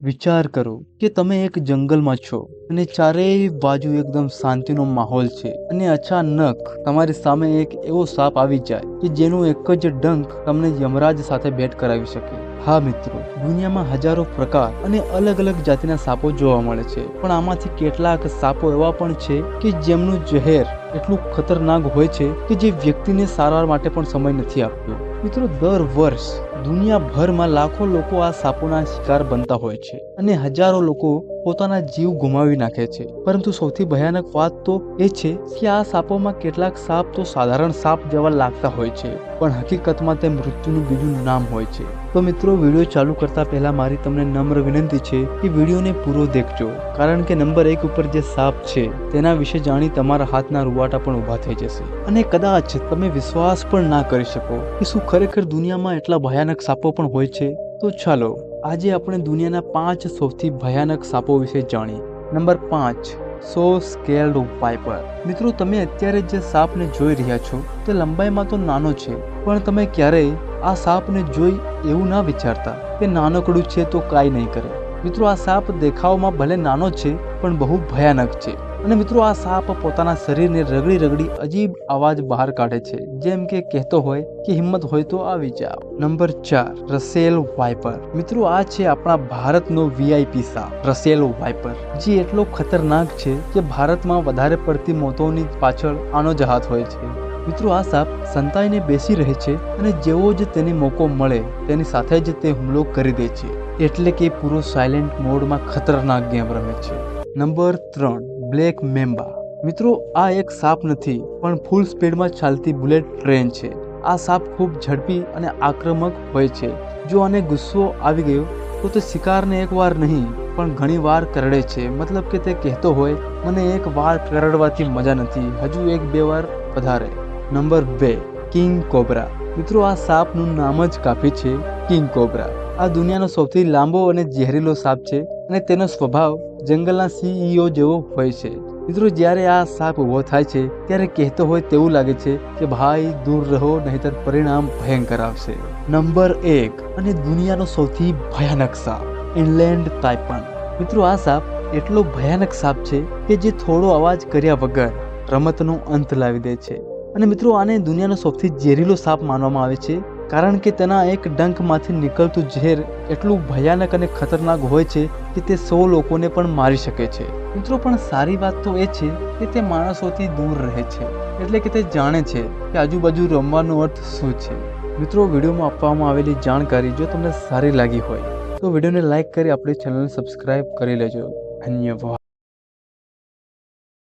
વિચાર કરો કે તમે એક જંગલમાં છો અને ચારેય બાજુ એકદમ શાંતિનો માહોલ છે અને અચાનક તમારી સામે એક એવો સાપ આવી જાય કે જેનો એક જ ડંખ તમને યમરાજ સાથે ભેટ કરાવી શકે। હા મિત્રો, દુનિયામાં હજારો પ્રકાર અને અલગ અલગ જાતિના સાપો જોવા મળે છે, પણ આમાંથી કેટલાક સાપો એવા પણ છે કે જેમનું ઝેર એટલું ખતરનાક હોય છે કે જે વ્યક્તિને સારવાર માટે પણ સમય નથી આપતો। મિત્રો, દર વર્ષ દુનિયાભરમાં લાખો લોકો આ સાપોના શિકાર બનતા હોય છે અને હજારો લોકો પોતાના જીવ ગુમાવી નાખે છે। પરંતુ સૌથી ભયાનક વાત તો એ છે કે આ સાપોમાં કેટલાક સાપ તો સાધારણ સાપ જેવા લાગતા હોય છે, પણ હકીકતમાં તે મૃત્યુનું બીજું નામ હોય છે। તો મિત્રો, વિડીયો ચાલુ કરતા પહેલા મારી તમને નમ્ર વિનંતી છે કે વિડીયોને પૂરો દેખજો, કારણ કે નંબર 1 ઉપર જે સાપ છે તેના વિશે જાણી તમારા હાથના રૂવાટા પણ ઊભા થઈ જશે અને કદાચ તમે વિશ્વાસ પણ ના કરી શકો કે શું ખરેખર દુનિયામાં એટલા ભયાનક સાપો પણ હોય છે। તો ચાલો આજે આપણે દુનિયાના 5 સૌથી ભયાનક સાપો વિશે જાણીએ। નંબર 5, સો સ્કેલ્ડ વાઇપર। મિત્રો, તમે અત્યારે જે સાપને જોઈ રહ્યા છો તે લંબાઈમાં તો નાનો છે, પણ તમે ક્યારેય આ સાપને જોઈ એવું ના વિચારતા કે નાનકડું છે તો કાંઈ નહીં કરે। મિત્રો, આ સાપ દેખાવમાં ભલે નાનો છે પણ બહુ ભયાનક છે અને મિત્રો આ સાપ પોતાના શરીરને રગડી રગડી અજીબ અવાજ બહાર કાઢે છે, જેમ કે કહેતો હોય કે હિંમત હોય તો આવી જાઓ। Number 4, Russell viper. મિત્રો, આ છે આપણા ભારતનો વીઆઈપી સાપ રસેલ વાઇપર, જે એટલો ખતરનાક છે કે ભારતમાં વધારે પડતી મોતોની પાછળ આનો જ હાથ હોય છે। મિત્રો, આ સાપ સંતાઈને બેસી રહે છે અને જેવો જ તેને મોકો મળે તેની સાથે જ તે હુમલો કરી દે છે, એટલે કે પૂરો સાયલેન્ટ મોડમાં ખતરનાક ગેમ રમે છે। Number 3, black mamba. મિત્રો, આ એક સાપ નથી પણ ફૂલ સ્પીડમાં ચાલતી બુલેટ ટ્રેન છે। આ સાપ ખૂબ ઝડપી અને આક્રમક હોય છે। જો આને ગુસ્સો આવી ગયો તો તે શિકારને એક વાર નહીં પણ ઘણી વાર કરડે છે, મતલબ કે તે કહેતો હોય મને એક વાર કરડવાથી મજા નથી, હજુ 1-2 વાર વધારે। Number 2, king cobra. મિત્રો, આ સાપનું નામ જ કાફી છે, કિંગ કોબ્રા। આ દુનિયાનો સૌથી લાંબો અને ઝેરીલો સાપ છે અને તેનો સ્વભાવ જંગલના CEO જેવો હોય છે। મિત્રો, જ્યારે આ સાપ ઊભો થાય છે ત્યારે કહેતો હોય તેવું લાગે છે કે ભાઈ દૂર રહો નહીંતર પરિણામ ભયંકર આવશે। નંબર 1 અને દુનિયાનો સૌથી ભયાનક સાપ, ઇનલેન્ડ તાઇપન। મિત્રો, આ સાપ એટલો ભયાનક સાપ છે કે જે થોડો અવાજ કર્યા વગર રમતનો અંત લાવી દે છે અને મિત્રો આને દુનિયાનો સૌથી ઝેરીલો સાપ માનવામાં આવે છે, કારણ કે તેના એક ડંખમાંથી નીકળતું ઝેર એટલું ભયાનક અને ખતરનાક હોય છે કે તે 100 લોકોને પણ મારી શકે છે। મિત્રો, પણ સારી વાત તો એ છે કે તે માણસોથી દૂર રહે છે, એટલે કે તે જાણે છે કે આજુબાજુ રમવાનો અર્થ શું છે। મિત્રો, વિડીયોમાં આપવામાં આવેલી જાણકારી જો તમને સારી લાગી હોય તો વિડીયોને લાઈક કરી આપણી ચેનલને સબસ્ક્રાઇબ કરી લેજો। ધન્યવાદ।